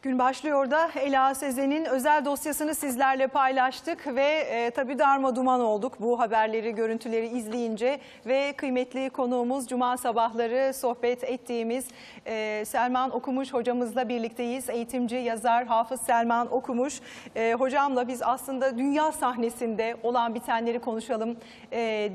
Gün başlıyor da Ela Sezen'in özel dosyasını sizlerle paylaştık ve tabii darma duman olduk bu haberleri, görüntüleri izleyince ve kıymetli konuğumuz Cuma sabahları sohbet ettiğimiz Selman Okumuş hocamızla birlikteyiz. Eğitimci, yazar, hafız Selman Okumuş. Hocamla biz aslında dünya sahnesinde olan bitenleri konuşalım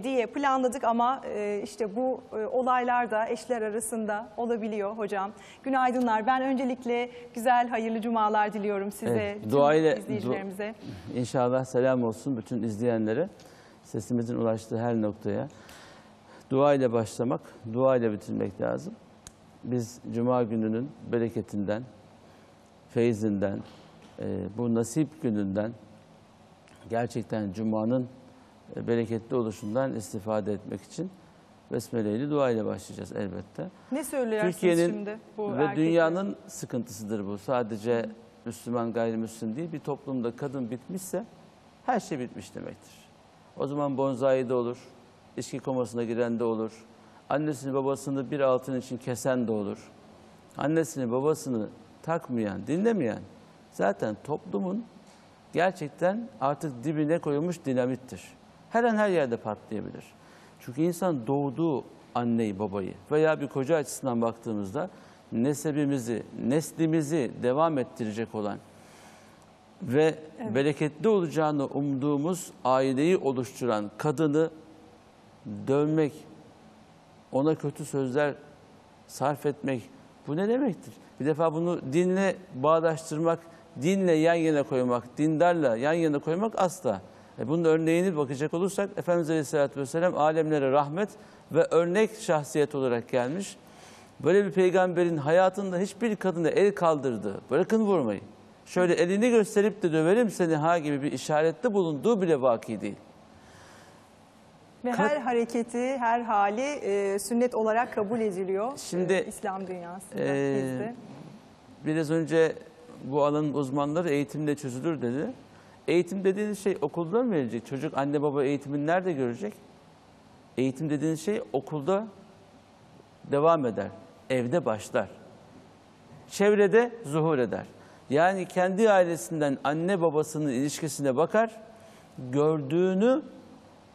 diye planladık ama işte bu olaylar da eşler arasında olabiliyor hocam. Günaydınlar. Ben öncelikle güzel, hayırlı cumalar diliyorum size, evet, izleyicilerimize. İnşallah selam olsun bütün izleyenlere, sesimizin ulaştığı her noktaya. Dua ile başlamak, dua ile bitirmek lazım. Biz Cuma gününün bereketinden, feyzinden, bu nasip gününden, gerçekten Cuma'nın bereketli oluşundan istifade etmek için Besmele-'li dua ile başlayacağız elbette. Ne söylersiniz şimdi bu ve erkekler? Dünyanın sıkıntısıdır bu. Sadece Müslüman, gayrimüslim değil, bir toplumda kadın bitmişse her şey bitmiş demektir. O zaman bonzai de olur, içki komasına giren de olur, annesini babasını bir altın için kesen de olur. Annesini babasını takmayan, dinlemeyen zaten toplumun gerçekten artık dibine koyulmuş dinamittir. Her an her yerde patlayabilir. Çünkü insan doğduğu anneyi, babayı veya bir koca açısından baktığımızda nesebimizi, neslimizi devam ettirecek olan ve bereketli olacağını umduğumuz aileyi oluşturan kadını dövmek, ona kötü sözler sarf etmek, bu ne demektir? Bir defa bunu dinle bağdaştırmak, dinle yan yana koymak, dindarla yan yana koymak asla. Bunun örneğini bakacak olursak Efendimiz Aleyhisselatü Vesselam alemlere rahmet ve örnek şahsiyet olarak gelmiş. Böyle bir peygamberin hayatında hiçbir kadına el kaldırdığı, bırakın vurmayı, şöyle elini gösterip de döverim seni ha gibi bir işarette bulunduğu bile vaki değil. Ve her hareketi, her hali sünnet olarak kabul ediliyor. Şimdi İslam dünyasında. Biraz önce bu alanın uzmanları eğitimde çözülür dedi. Eğitim dediğiniz şey okulda mı verilecek? Çocuk anne baba eğitimini nerede görecek? Eğitim dediğiniz şey okulda devam eder, evde başlar. Çevrede zuhur eder. Yani kendi ailesinden anne babasının ilişkisine bakar, gördüğünü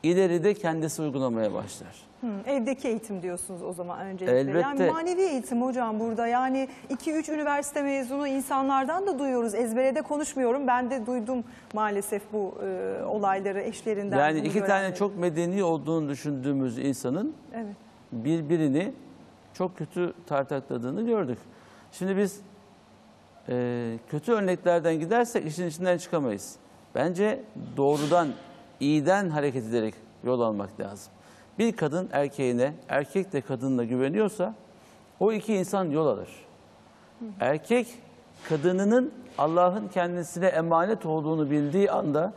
ileride kendisi uygulamaya başlar. Evdeki eğitim diyorsunuz o zaman öncelikle. Elbette. Yani manevi eğitim hocam burada. Yani 2-3 üniversite mezunu insanlardan da duyuyoruz. Ezberede konuşmuyorum. Ben de duydum maalesef bu olayları eşlerinden. Yani iki tane çok medeni olduğunu düşündüğümüz insanın birbirini çok kötü tartakladığını gördük. Şimdi biz kötü örneklerden gidersek işin içinden çıkamayız. Bence doğrudan, iyiden hareket ederek yol almak lazım. Bir kadın erkeğine, erkek de kadınla güveniyorsa o iki insan yol alır. Erkek kadınının Allah'ın kendisine emanet olduğunu bildiği anda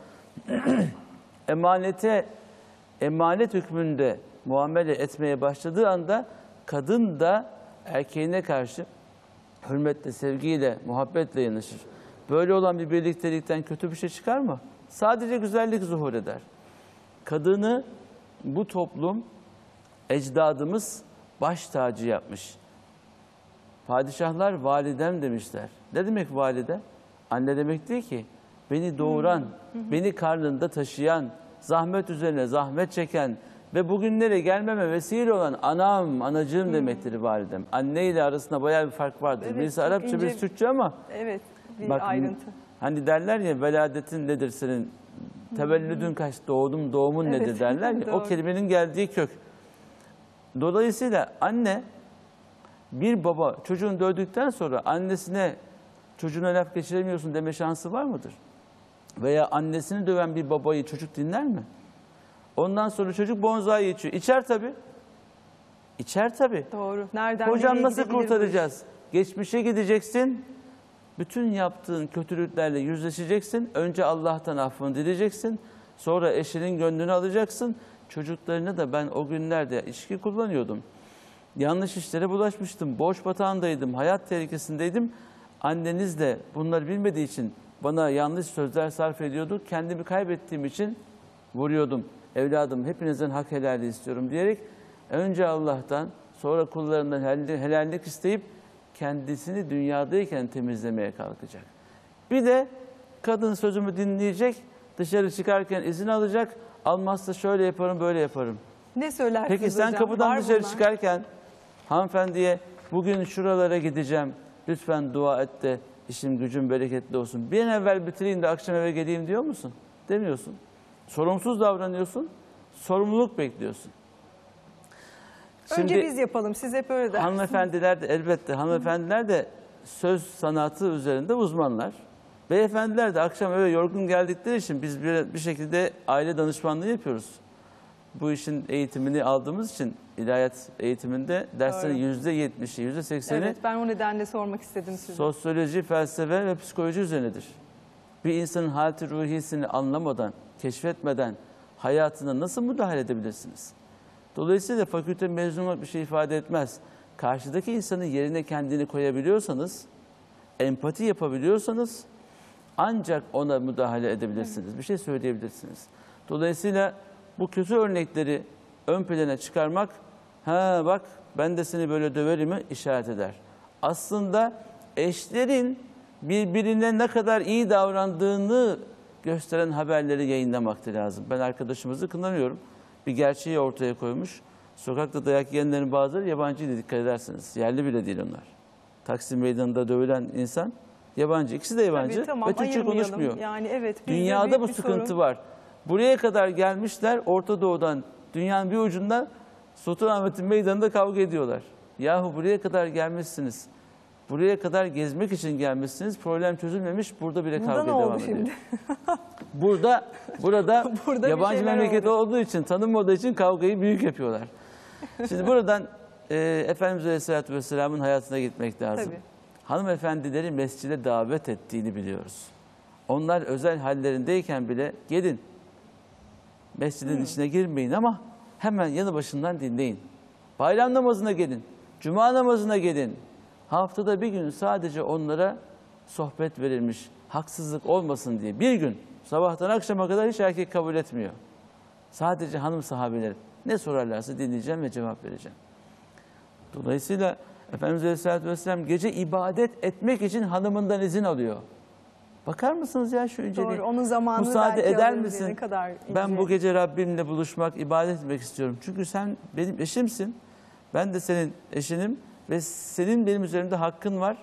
emanet hükmünde muamele etmeye başladığı anda kadın da erkeğine karşı hürmetle, sevgiyle, muhabbetle yanaşır. Böyle olan bir birliktelikten kötü bir şey çıkar mı? Sadece güzellik zuhur eder. Kadını bu toplum, ecdadımız baş tacı yapmış. Padişahlar validem demişler. Ne demek valide? Anne demek değil ki. Beni doğuran, beni karnında taşıyan, zahmet üzerine zahmet çeken ve bugünlere gelmeme vesile olan anam, anacığım demektir validem. Anne ile arasında bayağı bir fark vardır. Evet, birisi Arapça, birisi Türkçe ama bir bak, ayrıntı. Hani derler ya, veladetin nedir senin? Tevellüdün kaç, doğumun nedir derler ya. O kelimenin geldiği kök. Dolayısıyla anne, bir baba çocuğunu dövdükten sonra annesine çocuğuna laf geçiremiyorsun deme şansı var mıdır? Veya annesini döven bir babayı çocuk dinler mi? Ondan sonra çocuk bonzai içiyor. İçer tabii. İçer tabii. Doğru. Nereden hocam nasıl kurtaracağız? Geçmişe gideceksin. Bütün yaptığın kötülüklerle yüzleşeceksin. Önce Allah'tan affını dileyeceksin. Sonra eşinin gönlünü alacaksın. Çocuklarını da ben o günlerde içki kullanıyordum. Yanlış işlere bulaşmıştım. Borç batağındaydım. Hayat tehlikesindeydim. Anneniz de bunları bilmediği için bana yanlış sözler sarf ediyordu. Kendimi kaybettiğim için vuruyordum. Evladım hepinizden hak helali istiyorum diyerek önce Allah'tan sonra kullarından helallik isteyip kendisini dünyadayken temizlemeye kalkacak. Bir de kadın sözümü dinleyecek, dışarı çıkarken izin alacak, almazsa şöyle yaparım, böyle yaparım. Ne söylersiniz Peki sen hocam? kapıdan Var dışarı bunlar. çıkarken hanımefendiye bugün şuralara gideceğim, lütfen dua et de işim gücüm bereketli olsun. Bir an evvel bitireyim de akşam eve geleyim diyor musun? Demiyorsun. Sorumsuz davranıyorsun, sorumluluk bekliyorsun. Önce biz yapalım, siz hep öyle dersiniz. Hanımefendiler de elbette, hanımefendiler de söz sanatı üzerinde uzmanlar. Beyefendiler de akşam eve yorgun geldikleri için biz bir şekilde aile danışmanlığı yapıyoruz. Bu işin eğitimini aldığımız için ilahiyat eğitiminde derslerin %70'i, %80'i Evet, ben o nedenle sormak istedim size. sosyoloji, felsefe ve psikoloji üzerinedir. Bir insanın haleti ruhiyesini anlamadan, keşfetmeden hayatına nasıl müdahale edebilirsiniz? Dolayısıyla fakülte mezunu olmak bir şey ifade etmez. Karşıdaki insanın yerine kendini koyabiliyorsanız, empati yapabiliyorsanız ancak ona müdahale edebilirsiniz. Bir şey söyleyebilirsiniz. Dolayısıyla bu kötü örnekleri ön plana çıkarmak, ha bak ben de seni böyle döverimi işaret eder. Aslında eşlerin birbirine ne kadar iyi davrandığını gösteren haberleri yayınlamaktı lazım. Ben arkadaşımızı kınamıyorum. Bir gerçeği ortaya koymuş. Sokakta dayak yiyenlerin bazıları yabancıydı, dikkat ederseniz. Yerli bile değil onlar. Taksim Meydanı'nda dövülen insan yabancı. İkisi de yabancı. Tabii, tamam, ve Türkçe ayırmayalım. konuşmuyor. Yani evet, bizde Dünyada büyük bu bir sıkıntı sorun. var. Buraya kadar gelmişler, Orta Doğu'dan, dünyanın bir ucundan Sultanahmet'in meydanında kavga ediyorlar. Yahu buraya kadar gelmişsiniz. Buraya kadar gezmek için gelmişsiniz. Problem çözülmemiş. Burada bile Burada kavga ne oldu devam ediyor. şimdi? Burada Burada bir yabancı şeyler memleket oldu. olduğu için, tanınmadığı için kavgayı büyük yapıyorlar. Şimdi buradan Efendimiz Aleyhisselatü Vesselam'ın hayatına gitmek lazım. Tabii. Hanımefendileri mescide davet ettiğini biliyoruz. Onlar özel hallerindeyken bile gelin mescidin içine girmeyin ama hemen yanı başından dinleyin. Bayram namazına gelin, cuma namazına gelin. Haftada bir gün sadece onlara sohbet verilmiş, haksızlık olmasın diye. Bir gün sabahtan akşama kadar hiç erkek kabul etmiyor. Sadece hanım sahabeler ne sorarlarsa dinleyeceğim ve cevap vereceğim. Dolayısıyla Efendimiz Aleyhisselatü Vesselam gece ibadet etmek için hanımından izin alıyor. Bakar mısınız ya şu inceliğe? Doğru, onun zamanını Müsaade belki eder alabilir, misin? ne kadar ince. Ben bu gece Rabbimle buluşmak, ibadet etmek istiyorum. Çünkü sen benim eşimsin. Ben de senin eşinim ve senin benim üzerimde hakkın var.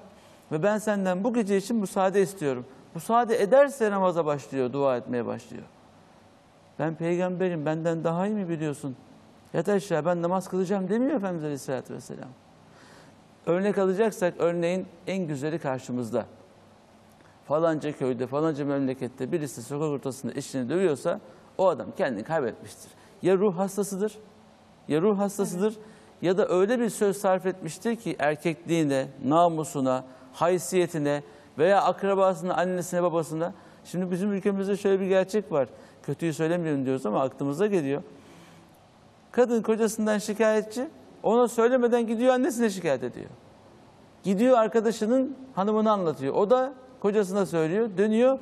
Ve ben senden bu gece için müsaade istiyorum. Müsaade ederse namaza başlıyor, dua etmeye başlıyor. Ben peygamberim, benden daha iyi mi biliyorsun? Yat aşağı, ben namaz kılacağım demiyor Efendimiz Aleyhisselatü Vesselam. Örnek alacaksak örneğin en güzeli karşımızda. Falanca köyde, falanca memlekette birisi sokak ortasında eşini dövüyorsa o adam kendini kaybetmiştir. Ya ruh hastasıdır, ya ruh hastasıdır ya da öyle bir söz sarf etmiştir ki erkekliğine, namusuna, haysiyetine veya akrabasına, annesine, babasına. Şimdi bizim ülkemizde şöyle bir gerçek var. Kötüyü söylemiyorum diyoruz ama aklımıza geliyor. Kadın kocasından şikayetçi, ona söylemeden gidiyor annesine şikayet ediyor. Gidiyor arkadaşının hanımını anlatıyor. O da kocasına söylüyor, dönüyor.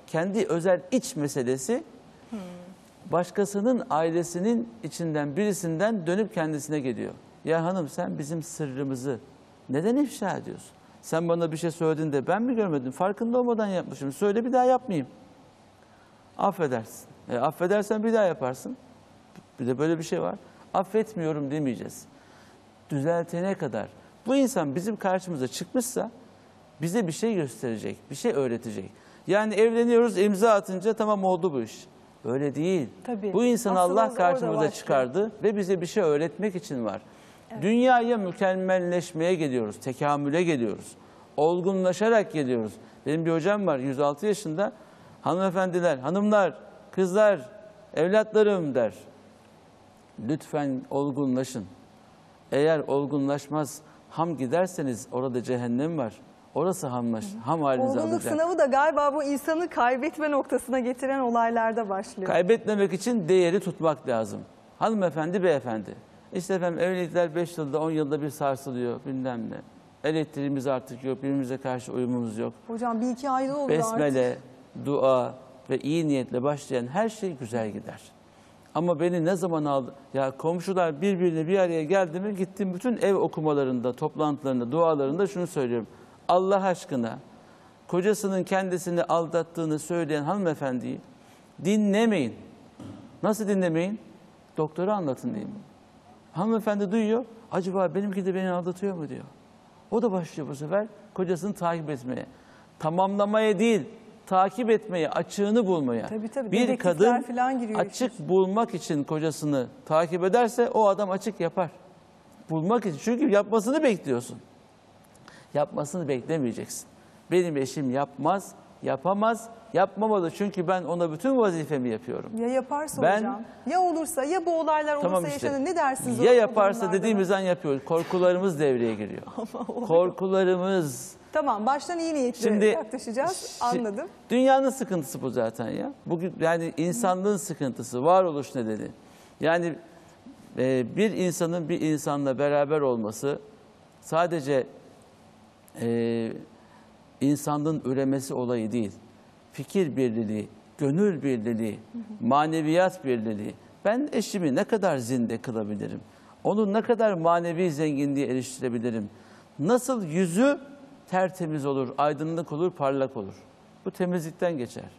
Kendi özel iç meselesi başkasının ailesinin içinden birisinden dönüp kendisine geliyor. Ya hanım sen bizim sırrımızı neden ifşa ediyorsun? Sen bana bir şey söyledin de ben mi görmedim? Farkında olmadan yapmışım. Söyle bir daha yapmayayım. Affedersin. Affedersen bir daha yaparsın. Bir de böyle bir şey var. Affetmiyorum demeyeceğiz. Düzeltene kadar. Bu insan bizim karşımıza çıkmışsa bize bir şey gösterecek, bir şey öğretecek. Yani evleniyoruz, imza atınca tamam oldu bu iş. Öyle değil. Tabii. Bu insanı Asıl Allah orada karşımıza başlıyor. çıkardı ve bize bir şey öğretmek için var. Dünyaya mükemmelleşmeye geliyoruz, tekamüle geliyoruz. Olgunlaşarak geliyoruz. Benim bir hocam var, 106 yaşında. Hanımefendiler, hanımlar, kızlar, evlatlarım der. Lütfen olgunlaşın. Eğer olgunlaşmaz, ham giderseniz orada cehennem var. Orası ham halinize Olgunluk alacak. sınavı da galiba bu insanı kaybetme noktasına getiren olaylarda başlıyor. Kaybetmemek için değeri tutmak lazım. Hanımefendi, beyefendi. İşte efendim evlilikler 5 yılda, 10 yılda bir sarsılıyor bilmem ne. Elektriğimiz artık yok, birbirimize karşı uyumumuz yok. Hocam 1-2 ayda oldu artık. Besmele, dua ve iyi niyetle başlayan her şey güzel gider. Ama beni ne zaman aldı? Ya komşular birbirine bir araya geldi mi, gittim bütün ev okumalarında, toplantılarında, dualarında şunu söylüyorum. Allah aşkına kocasının kendisini aldattığını söyleyen hanımefendiyi dinlemeyin. Nasıl dinlemeyin? Doktora anlatın diyeyim. Hanımefendi duyuyor. Acaba benimki de beni aldatıyor mu diyor. O da başlıyor bu sefer kocasını takip etmeye. Tamamlamaya değil, takip etmeye, açığını bulmaya. Tabii, Bir dedektifler kadın falan giriyor açık işin. bulmak için kocasını takip ederse o adam açık yapar. Bulmak için. Çünkü yapmasını bekliyorsun. Yapmasını beklemeyeceksin. Benim eşim yapmaz, yapamaz, yapmamalı. Çünkü ben ona bütün vazifemi yapıyorum. Ya yaparsa Ben- hocam? Ya olursa, ya bu olaylar olursa Tamam işte. yaşanır. Ne dersiniz? Ya o yaparsa durumlarda? dediğimiz an yapıyoruz. Korkularımız devreye giriyor. Korkularımız. Tamam, baştan iyi niyetle Şimdi yaklaşacağız. Anladım. Dünyanın sıkıntısı bu zaten ya. Bugün yani insanlığın sıkıntısı, varoluş nedeni. Yani bir insanın bir insanla beraber olması sadece insanlığın üremesi olayı değil. Fikir birliği, gönül birliği, maneviyat birliği. Ben eşimi ne kadar zinde kılabilirim? Onu ne kadar manevi zenginliğe eriştirebilirim? Nasıl yüzü tertemiz olur, aydınlık olur, parlak olur? Bu temizlikten geçer.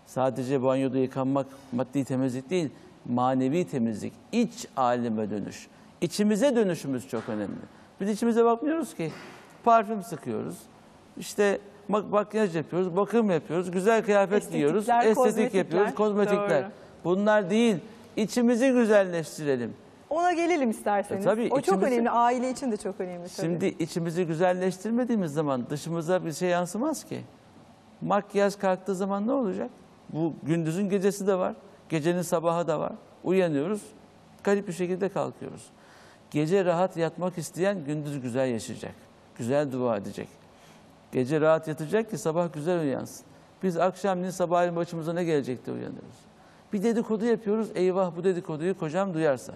Sadece banyoda yıkanmak maddi temizlik değil, manevi temizlik, iç aleme dönüş. İçimize dönüşümüz çok önemli. Biz içimize bakmıyoruz ki. Parfüm sıkıyoruz, işte makyaj yapıyoruz, bakım yapıyoruz, güzel kıyafet giyiyoruz, estetik kozmetikler. yapıyoruz, kozmetikler. Doğru. Bunlar değil, içimizi güzelleştirelim. Ona gelelim isterseniz. Tabii, o çok içimizi- önemli. Aile için de çok önemli. Tabii. Şimdi içimizi güzelleştirmediğimiz zaman dışımıza bir şey yansımaz ki. Makyaj kalktığı zaman ne olacak? Bu gündüzün gecesi de var, gecenin sabahı da var. Uyanıyoruz, garip bir şekilde kalkıyoruz. Gece rahat yatmak isteyen gündüz güzel yaşayacak, güzel dua edecek. Gece rahat yatacak ki sabah güzel uyansın. Biz akşamleyin sabahleyin başımıza ne gelecek diye uyanıyoruz. Bir dedikodu yapıyoruz, eyvah bu dedikoduyu kocam duyarsa,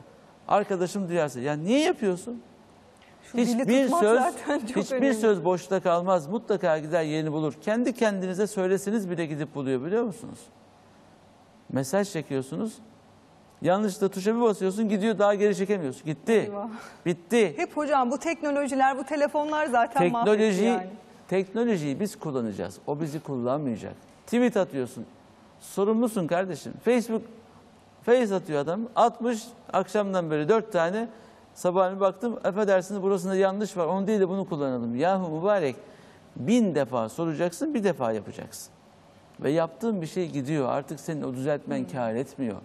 arkadaşım duyarsa. Ya niye yapıyorsun? Şu dili Hiçbir tutmak söz, zaten çok hiçbir önemli. söz boşta kalmaz. Mutlaka gider yerini bulur. Kendi kendinize söyleseniz bile gidip buluyor, biliyor musunuz? Mesaj çekiyorsunuz. Yanlışlıkla tuşa bir basıyorsun, gidiyor, daha geri çekemiyorsun. Gitti. Eyvah. Bitti. Hep hocam bu teknolojiler, bu telefonlar zaten mahvetti yani. Teknolojiyi biz kullanacağız. O bizi kullanmayacak. Tweet atıyorsun. Sorumlusun kardeşim. Face atıyor adam. 60 akşamdan beri 4 tane. Sabah bir baktım, affedersiniz burasında yanlış var. Onu değil de bunu kullanalım. Yahu mübarek, 1000 defa soracaksın, bir defa yapacaksın. Ve yaptığın bir şey gidiyor. Artık senin o düzeltmen kâr etmiyor.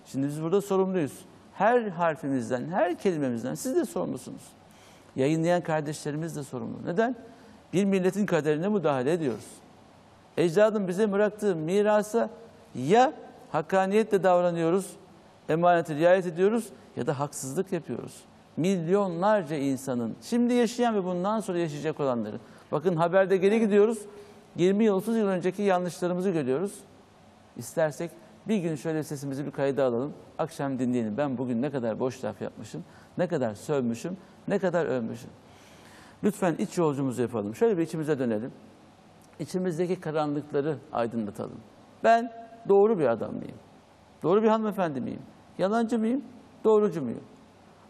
Şimdi biz burada sorumluyuz. Her harfimizden, her kelimemizden siz de sorumlusunuz. Yayınlayan kardeşlerimiz de sorumlu. Neden? Bir milletin kaderine müdahale ediyoruz. Ecdadın bize bıraktığı mirasa ya hakkaniyetle davranıyoruz, emanete riayet ediyoruz ya da haksızlık yapıyoruz. Milyonlarca insanın, şimdi yaşayan ve bundan sonra yaşayacak olanların. Bakın haberde geri gidiyoruz. 20 yıl, 30 yıl önceki yanlışlarımızı görüyoruz. İstersek bir gün şöyle sesimizi bir kayda alalım. Akşam dinleyelim. Ben bugün ne kadar boş laf yapmışım, ne kadar sövmüşüm, ne kadar övmüşüm. Lütfen iç yolcumuzu yapalım. Şöyle bir içimize dönelim. İçimizdeki karanlıkları aydınlatalım. Ben doğru bir adam mıyım? Doğru bir hanımefendi miyim? Yalancı mıyım? Doğrucu muyum?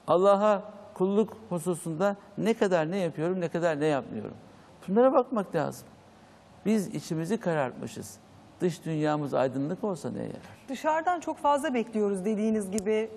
Allah'a kulluk hususunda ne kadar ne yapıyorum, ne kadar ne yapmıyorum? Bunlara bakmak lazım. Biz içimizi karartmışız. Dış dünyamız aydınlık olsa neye yarar? Dışarıdan çok fazla bekliyoruz dediğiniz gibi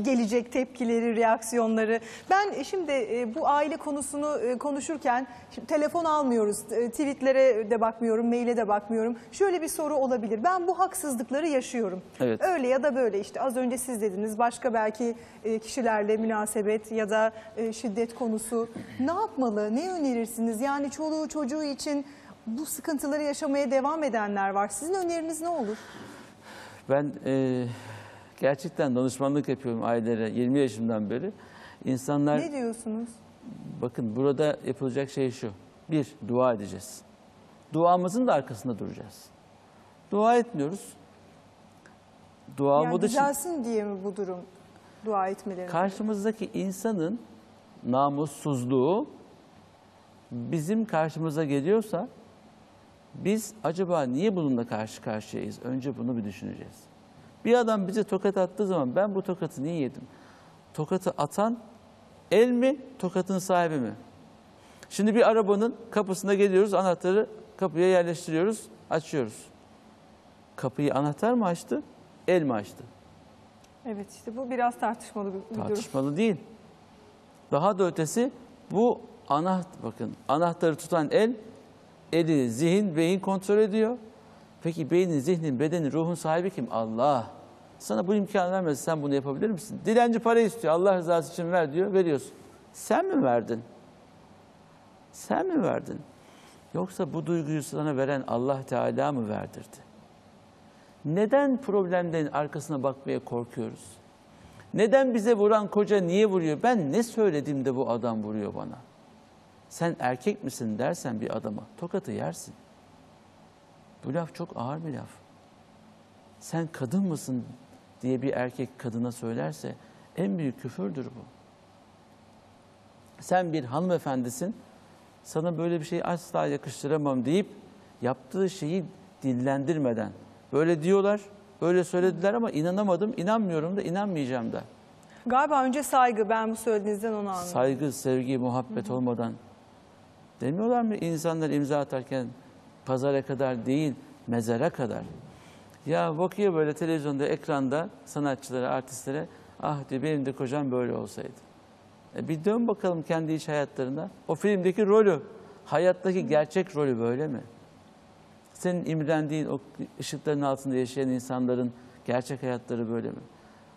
gelecek tepkileri, reaksiyonları. Ben şimdi bu aile konusunu konuşurken şimdi telefon almıyoruz, tweetlere de bakmıyorum, maile de bakmıyorum. Şöyle bir soru olabilir. Ben bu haksızlıkları yaşıyorum. Evet. Öyle ya da böyle işte az önce siz dediniz başka belki kişilerle münasebet ya da şiddet konusu. Ne yapmalı, ne önerirsiniz? Yani çoluğu çocuğu için bu sıkıntıları yaşamaya devam edenler var. Sizin öneriniz ne olur? Ben gerçekten danışmanlık yapıyorum ailelere 20 yaşımdan beri. İnsanlar, Ne diyorsunuz? bakın burada yapılacak şey şu. Bir, dua edeceğiz. Duamızın da arkasında duracağız. Dua etmiyoruz. Dua Yani olmadığı için düzelsin diye mi bu durum dua etmeleri? karşımızdaki insanın namussuzluğu bizim karşımıza geliyorsa biz acaba niye bununla karşı karşıyayız? Önce bunu bir düşüneceğiz. Bir adam bize tokat attığı zaman ben bu tokatı niye yedim? Tokatı atan el mi, tokatın sahibi mi? Şimdi bir arabanın kapısına geliyoruz, anahtarı kapıya yerleştiriyoruz, açıyoruz. Kapıyı anahtar mı açtı, el mi açtı? Evet, işte bu biraz tartışmalı bir durum. Tartışmalı değil. Daha da ötesi bu bakın anahtarı tutan el, eli zihin, beyin kontrol ediyor. Peki beynin, zihnin, bedenin, ruhun sahibi kim? Allah. Sana bu imkanı vermez. Sen bunu yapabilir misin? Dilenci para istiyor. Allah rızası için ver diyor. Veriyorsun. Sen mi verdin? Sen mi verdin? Yoksa bu duyguyu sana veren Allah Teala mı verdirdi? Neden problemlerin arkasına bakmaya korkuyoruz? Neden bize vuran koca niye vuruyor? Ben ne söyledim de bu adam vuruyor bana? Sen erkek misin dersen bir adama tokatı yersin. Bu laf çok ağır bir laf. Sen kadın mısın diye bir erkek kadına söylerse en büyük küfürdür bu. Sen bir hanımefendisin, sana böyle bir şey asla yakıştıramam deyip yaptığı şeyi dillendirmeden, böyle diyorlar, böyle söylediler ama inanamadım, inanmıyorum da inanmayacağım da. Galiba önce saygı, ben bu söylediğinizden onu anladım. Saygı, sevgi, muhabbet olmadan demiyorlar mı insanlar imza atarken pazara kadar değil, mezara kadar. Ya bakıyor böyle televizyonda, ekranda sanatçılara, artistlere, ah diyor benim de kocam böyle olsaydı. Bir dön bakalım kendi iç hayatlarına. O filmdeki rolü, hayattaki gerçek rolü böyle mi? Senin imrendiğin o ışıkların altında yaşayan insanların gerçek hayatları böyle mi?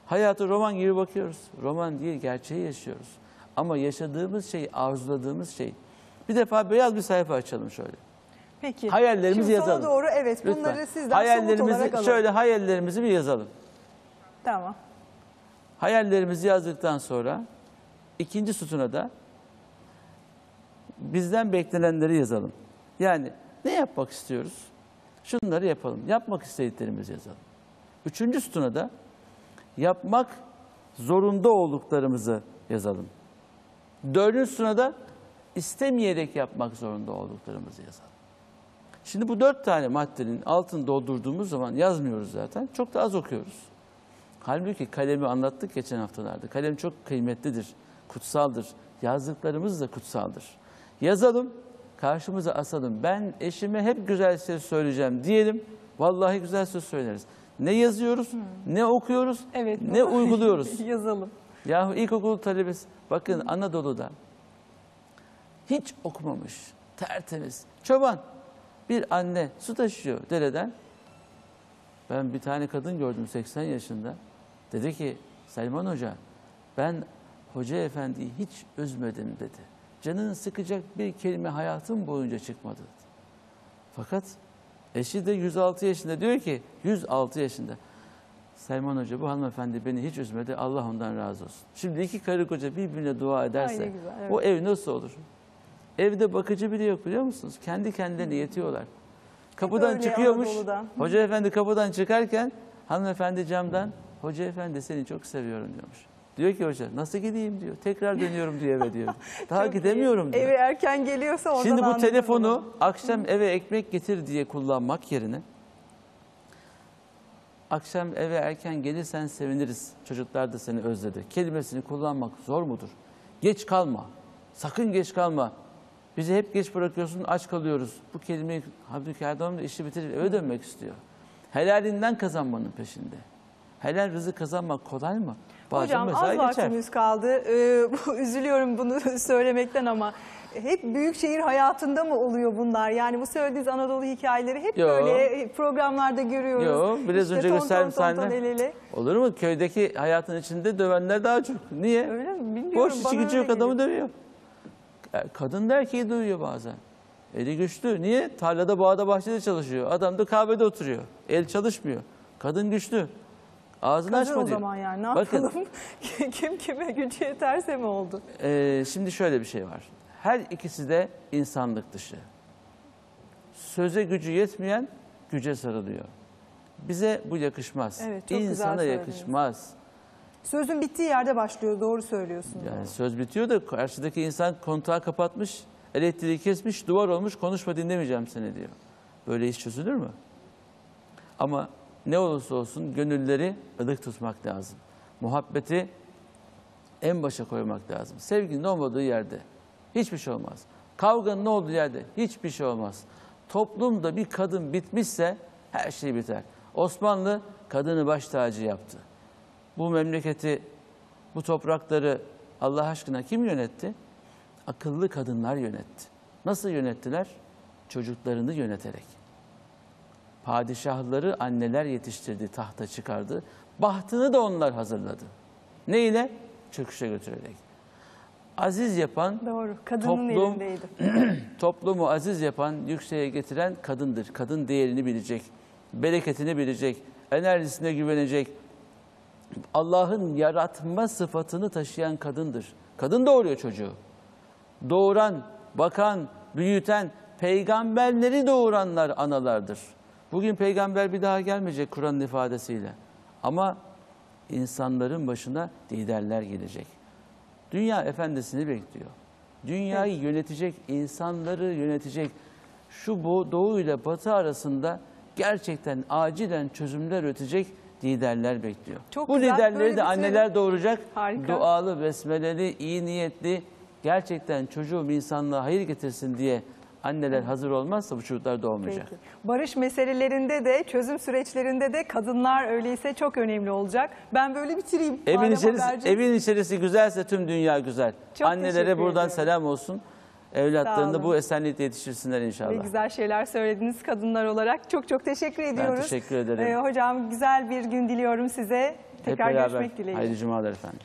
Hayatı roman gibi bakıyoruz. Roman değil, gerçeği yaşıyoruz. Ama yaşadığımız şey, arzuladığımız şey. Bir defa beyaz bir sayfa açalım şöyle. Peki. Hayallerimizi Şimdi yazalım. Sona doğru evet Lütfen. bunları sizden somut olarak alalım. Şöyle hayallerimizi bir yazalım. Tamam. Hayallerimizi yazdıktan sonra ikinci sütuna da bizden beklenenleri yazalım. Yani ne yapmak istiyoruz? Şunları yapalım. Yapmak istediklerimizi yazalım. Üçüncü sütuna da yapmak zorunda olduklarımızı yazalım. Dördüncü sütuna da istemeyerek yapmak zorunda olduklarımızı yazalım. Şimdi bu 4 tane maddenin altını doldurduğumuz zaman yazmıyoruz zaten. Çok da az okuyoruz. Halbuki kalemi anlattık geçen haftalarda. Kalem çok kıymetlidir, kutsaldır. Yazdıklarımız da kutsaldır. Yazalım, karşımıza asalım. Ben eşime hep güzel söz söyleyeceğim diyelim. Vallahi güzel söz söyleriz. Ne yazıyoruz, ne okuyoruz, Evet, ne uyguluyoruz. Yazalım. Yahu ilkokul talebesi, bakın Anadolu'da hiç okumamış, tertemiz, çoban. Bir anne su taşıyor dereden. Ben bir tane kadın gördüm 80 yaşında. Dedi ki Selman Hoca, ben Hoca Efendi'yi hiç üzmedim dedi. Canını sıkacak bir kelime hayatım boyunca çıkmadı dedi. Fakat eşi de 106 yaşında, diyor ki 106 yaşında. Selman Hoca, bu hanımefendi beni hiç üzmedi, Allah ondan razı olsun. Şimdi iki karı koca birbirine dua ederse Ay, güzel, evet. o ev nasıl olur? Evde bakıcı bile yok biliyor musunuz? Kendi kendilerine yetiyorlar. Kapıdan öyle çıkıyormuş. Anadolu'da. Hoca Efendi kapıdan çıkarken hanımefendi camdan, Hoca Efendi seni çok seviyorum diyormuş. Diyor ki hoca nasıl gideyim diyor. Tekrar dönüyorum diyor eve diyor. Daha Çok gidemiyorum iyi. diyor. Eve erken geliyorsa oradan Şimdi bu anladım telefonu onu. akşam eve ekmek getir diye kullanmak yerine akşam eve erken gelirsen seviniriz. Çocuklar da seni özledi. Kelimesini kullanmak zor mudur? Geç kalma. Sakın geç kalma. Bizi hep geç bırakıyorsun, aç kalıyoruz. Bu kelimeyi halbuki adam da işi bitirir, eve dönmek istiyor. Helalinden kazanmanın peşinde. Helal rızık kazanmak kolay mı? Bazen Hocam az mesai geçer. vaktimiz kaldı. Üzülüyorum bunu söylemekten ama hep büyük şehir hayatında mı oluyor bunlar? Yani bu söylediğiniz Anadolu hikayeleri hep Yo. böyle programlarda görüyoruz. Yo, biraz İşte önce ton gösterdim ton ton sahne. el ele. Olur mu? Köydeki hayatın içinde dövenler daha çok. Niye? Öyle mi? Bilmiyorum. Boş işi bana gücü öyle yok, adamı geliyor. dövüyor. Kadın da erkeği dövüyor bazen. Eli güçlü. Niye? Tarlada, bağda, bahçede çalışıyor. Adam da kahvede oturuyor. El çalışmıyor. Kadın güçlü. Ağzını Kadın açma o diyor. zaman yani ne Bakın, yapalım? Kim kime gücü yeterse mi oldu? Şimdi şöyle bir şey var. Her ikisi de insanlık dışı. Söze gücü yetmeyen güce sarılıyor. Bize bu yakışmaz. Evet, çok güzel İnsana söylediniz. yakışmaz. Sözün bittiği yerde başlıyor. Doğru söylüyorsunuz. Yani söz bitiyor da karşıdaki insan kontağı kapatmış, elektriği kesmiş, duvar olmuş, konuşma dinlemeyeceğim seni diyor. Böyle iş çözülür mü? Ama ne olursa olsun gönülleri ılık tutmak lazım. Muhabbeti en başa koymak lazım. Sevginin olmadığı yerde hiçbir şey olmaz. Kavganın olduğu yerde hiçbir şey olmaz. Toplumda bir kadın bitmişse her şey biter. Osmanlı kadını baş tacı yaptı. Bu memleketi, bu toprakları Allah aşkına kim yönetti? Akıllı kadınlar yönetti. Nasıl yönettiler? Çocuklarını yöneterek. Padişahları anneler yetiştirdi, tahta çıkardı. Bahtını da onlar hazırladı. Ne ile? Çöküşe götürerek. Aziz yapan, Doğru, kadının elindeydi. toplumu aziz yapan, yükseğe getiren kadındır. Kadın değerini bilecek, bereketini bilecek, enerjisine güvenecek. Allah'ın yaratma sıfatını taşıyan kadındır. Kadın doğuruyor çocuğu. Doğuran, bakan, büyüten, peygamberleri doğuranlar analardır. Bugün peygamber bir daha gelmeyecek Kur'an'ın ifadesiyle. Ama insanların başına liderler gelecek. Dünya efendisini bekliyor. Dünyayı yönetecek, insanları yönetecek. Şu doğu ile batı arasında gerçekten acilen çözümler üretecek liderler bekliyor. Çok Bu güzel, liderleri böyle de anneler doğuracak. Harika. Dualı, besmeleli, iyi niyetli, gerçekten çocuğum insanlığa hayır getirsin diye anneler hazır olmazsa bu çocuklar doğmayacak. Peki. Barış meselelerinde de, çözüm süreçlerinde de kadınlar öyleyse çok önemli olacak. Ben böyle bitireyim. Evin içerisi güzelse tüm dünya güzel. Çok Annelere teşekkür buradan ediyorum. selam olsun. Sağ Evlatlarını olun. bu esenlikle yetiştirsinler inşallah. Ve güzel şeyler söylediniz kadınlar olarak. Çok çok teşekkür ediyoruz. teşekkür ederim. Hocam güzel bir gün diliyorum size. Hep Tekrar beraber. görüşmek dileğiyle. Hayırlı cumalar efendim.